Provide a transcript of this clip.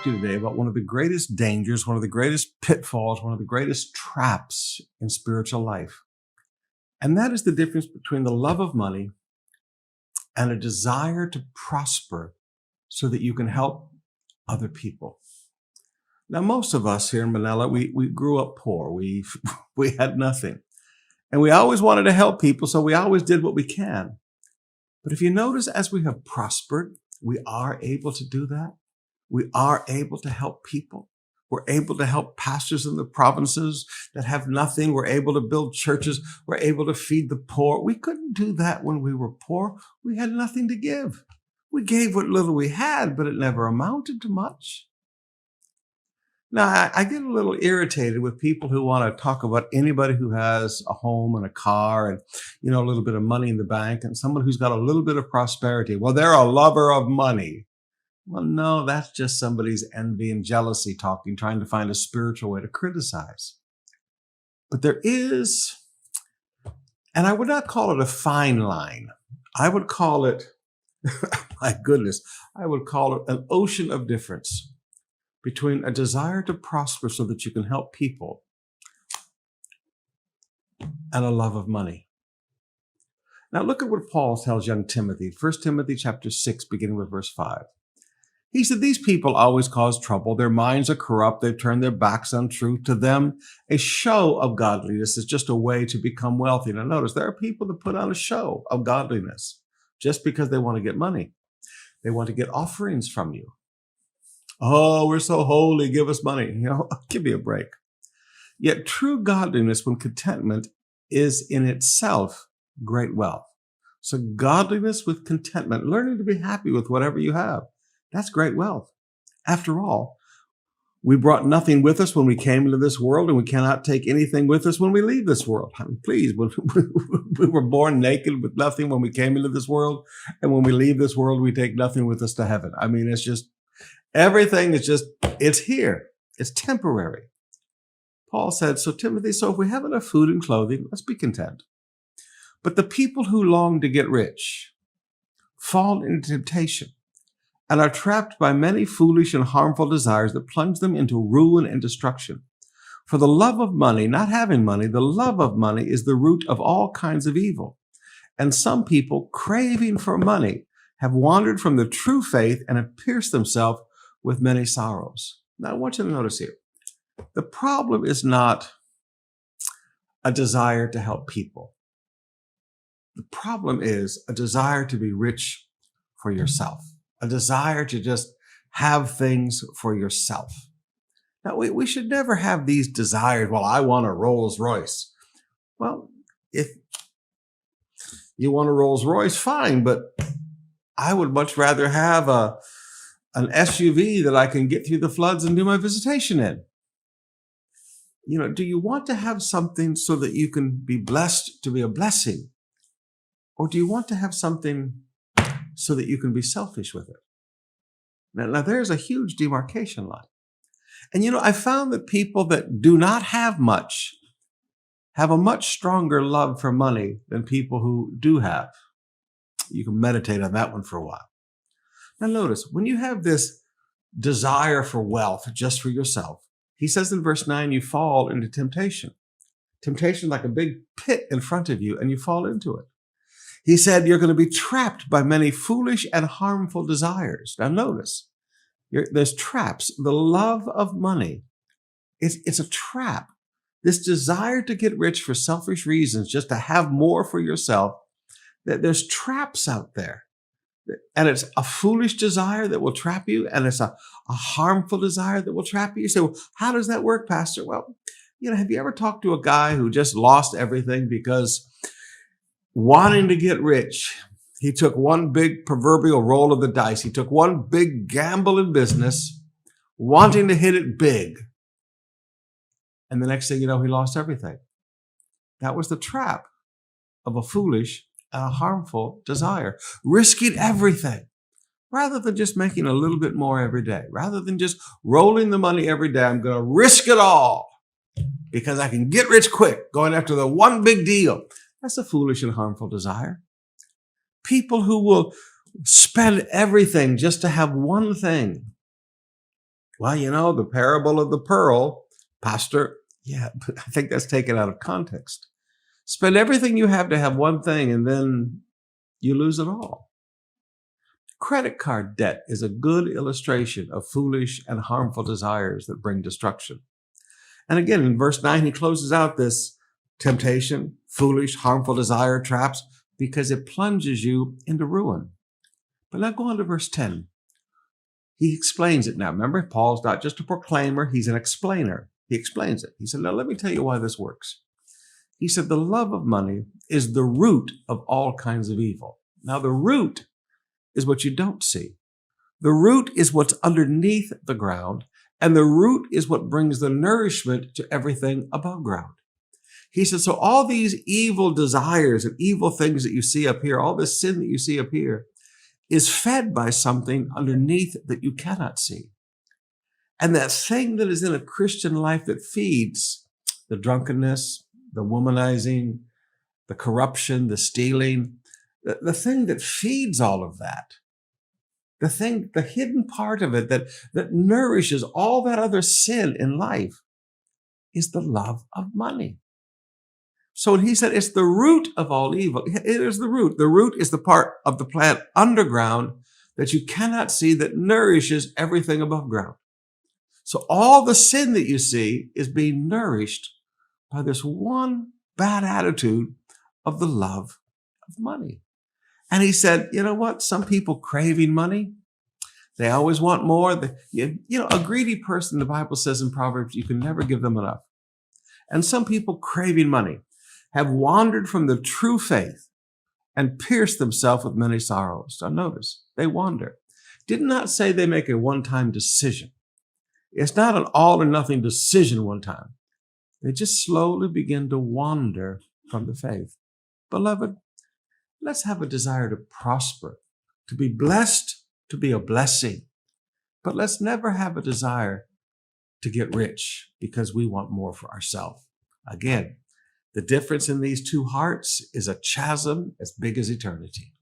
to you today about one of the greatest dangers, one of the greatest pitfalls, one of the greatest traps in spiritual life. And that is the difference between the love of money and a desire to prosper so that you can help other people. Now, most of us here in Manila, we grew up poor. We had nothing. And we always wanted to help people, so we always did what we can. But if you notice, as we have prospered, we are able to do that. We are able to help people. We're able to help pastors in the provinces that have nothing. We're able to build churches. We're able to feed the poor. We couldn't do that when we were poor. We had nothing to give. We gave what little we had, but it never amounted to much. Now, I get a little irritated with people who want to talk about anybody who has a home and a car and, a little bit of money in the bank, and someone who's got a little bit of prosperity. Well, they're a lover of money. Well, no, that's just somebody's envy and jealousy talking, trying to find a spiritual way to criticize. But there is, and I would not call it a fine line. I would call it, my goodness, I would call it an ocean of difference between a desire to prosper so that you can help people and a love of money. Now look at what Paul tells young Timothy, 1 Timothy chapter 6, beginning with verse 5. He said, these people always cause trouble. Their minds are corrupt. They've turned their backs on truth. To them, a show of godliness is just a way to become wealthy. Now notice, there are people that put on a show of godliness just because they want to get money. They want to get offerings from you. Oh, we're so holy, give us money. Give me a break. Yet true godliness, when contentment, is in itself great wealth. So godliness with contentment, learning to be happy with whatever you have, that's great wealth. After all, we brought nothing with us when we came into this world, and we cannot take anything with us when we leave this world. I mean, please, we were born naked with nothing when we came into this world, and when we leave this world, we take nothing with us to heaven. I mean, it's just, everything is just, it's here. It's temporary. Paul said, so Timothy, so if we have enough food and clothing, let's be content. But the people who long to get rich fall into temptation and are trapped by many foolish and harmful desires that plunge them into ruin and destruction. For the love of money, not having money, the love of money is the root of all kinds of evil. And some people, craving for money, have wandered from the true faith and have pierced themselves with many sorrows. Now, I want you to notice here, the problem is not a desire to help people. The problem is a desire to be rich for yourself, a desire to just have things for yourself. Now, we should never have these desires. Well, I want a Rolls Royce. Well, if you want a Rolls Royce, fine, but I would much rather have an SUV that I can get through the floods and do my visitation in. Do you want to have something so that you can be blessed to be a blessing? Or do you want to have something so that you can be selfish with it? Now there's a huge demarcation line. And I found that people that do not have much have a much stronger love for money than people who do have. You can meditate on that one for a while. Now notice, when you have this desire for wealth just for yourself, he says in verse 9, you fall into temptation. Temptation like a big pit in front of you, and you fall into it. He said you're going to be trapped by many foolish and harmful desires. Now notice, there's traps. The love of money, it's a trap. This desire to get rich for selfish reasons, just to have more for yourself, that there's traps out there. And it's a foolish desire that will trap you, and it's a harmful desire that will trap you. You say, well, how does that work, Pastor? Well, have you ever talked to a guy who just lost everything because wanting to get rich, he took one big proverbial roll of the dice. He took one big gamble in business, wanting to hit it big. And the next thing you know, he lost everything. That was the trap of a foolish and a harmful desire, risking everything rather than just making a little bit more every day, rather than just rolling the money every day. I'm going to risk it all because I can get rich quick, going after the one big deal. That's a foolish and harmful desire. People who will spend everything just to have one thing. Well, the parable of the pearl, Pastor. Yeah, but I think that's taken out of context. Spend everything you have to have one thing and then you lose it all. Credit card debt is a good illustration of foolish and harmful desires that bring destruction. And again, in verse 9, he closes out this temptation, foolish, harmful desire traps, because it plunges you into ruin. But now go on to verse 10. He explains it now. Remember, Paul's not just a proclaimer, he's an explainer. He explains it. He said, now let me tell you why this works. He said, the love of money is the root of all kinds of evil. Now, the root is what you don't see. The root is what's underneath the ground, and the root is what brings the nourishment to everything above ground. He said, so all these evil desires and evil things that you see up here, all this sin that you see up here, is fed by something underneath that you cannot see. And that thing that is in a Christian life that feeds the drunkenness, the womanizing, the corruption, the stealing, the thing that feeds all of that, the hidden part of it that nourishes all that other sin in life is the love of money. So when he said it's the root of all evil, it is the root. The root is the part of the plant underground that you cannot see that nourishes everything above ground. So all the sin that you see is being nourished by this one bad attitude of the love of money. And he said, you know what? Some people craving money, they always want more. A greedy person, the Bible says in Proverbs, you can never give them enough. And some people craving money have wandered from the true faith and pierced themselves with many sorrows. So notice, they wander. Did not say they make a one-time decision. It's not an all or nothing decision one time. They just slowly begin to wander from the faith. Beloved, let's have a desire to prosper, to be blessed, to be a blessing. But let's never have a desire to get rich because we want more for ourselves. Again, the difference in these two hearts is a chasm as big as eternity.